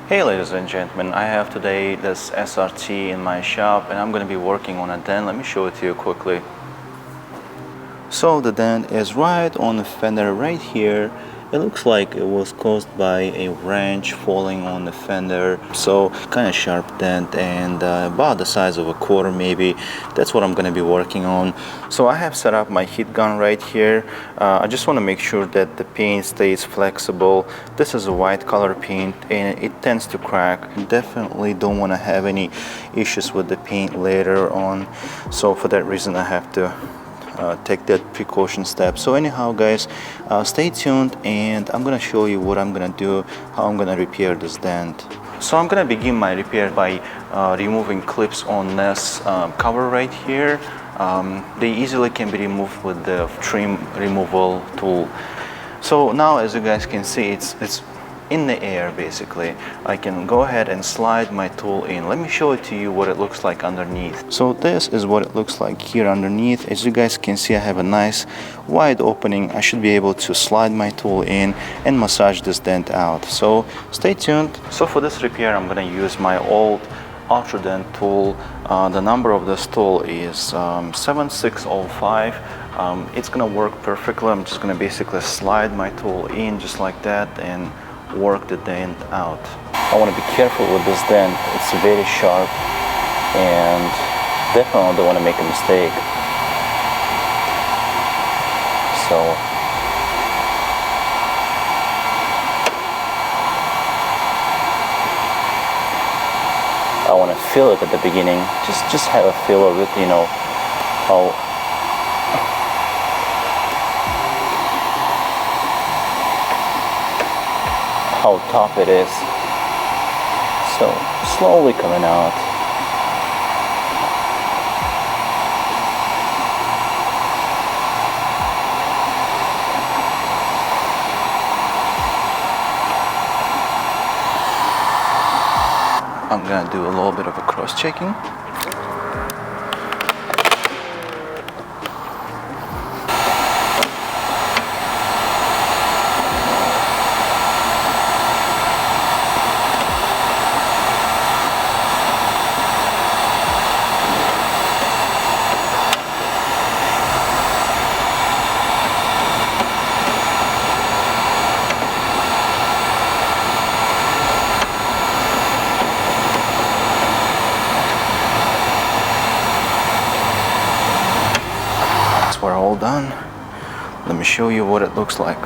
Hey ladies and gentlemen, I have today this SRT in my shop and I'm going to be working on a dent. Let me show it to you quickly. So the dent is right on the fender right here. It looks like it was caused by a wrench falling on the fender. So kind of sharp dent and about the size of a quarter maybe. That's what I'm going to be working on. So I have set up my heat gun right here. I just want to make sure that the paint stays flexible. This is a white color paint and it tends to crack. Definitely don't want to have any issues with the paint later on. So for that reason I have to take that precaution step. So anyhow guys, stay tuned and I'm gonna show you what I'm gonna do, how I'm gonna repair this dent. So I'm gonna begin my repair by removing clips on this cover right here. They easily can be removed with the trim removal tool. So now as you guys can see, it's in the air basically. I can go ahead and slide my tool in. Let me show it to you what it looks like underneath. So this is what it looks like here underneath. As you guys can see, I have a nice wide opening. I should be able to slide my tool in and massage this dent out. So stay tuned. So for this repair I'm going to use my old Ars Dent tool. The number of this tool is 7605. It's going to work perfectly. I'm just going to basically slide my tool in just like that and work the dent out. I want to be careful with this dent. It's very sharp and definitely don't want to make a mistake. So I want to feel it at the beginning. Just have a feel of it, you know, how tough it is. So slowly coming out. I'm gonna do a little bit of a cross-checking. We're all done. Let me show you what it looks like.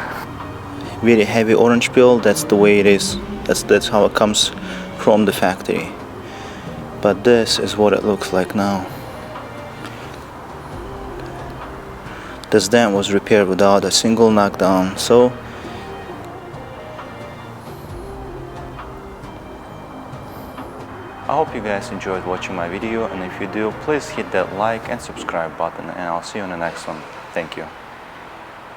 Very heavy orange peel. That's the way it is. That's how it comes from the factory. But this is what it looks like now. This dent was repaired without a single knockdown. So I hope you guys enjoyed watching my video, and if you do, please hit that like and subscribe button, and I'll see you on the next one. Thank you.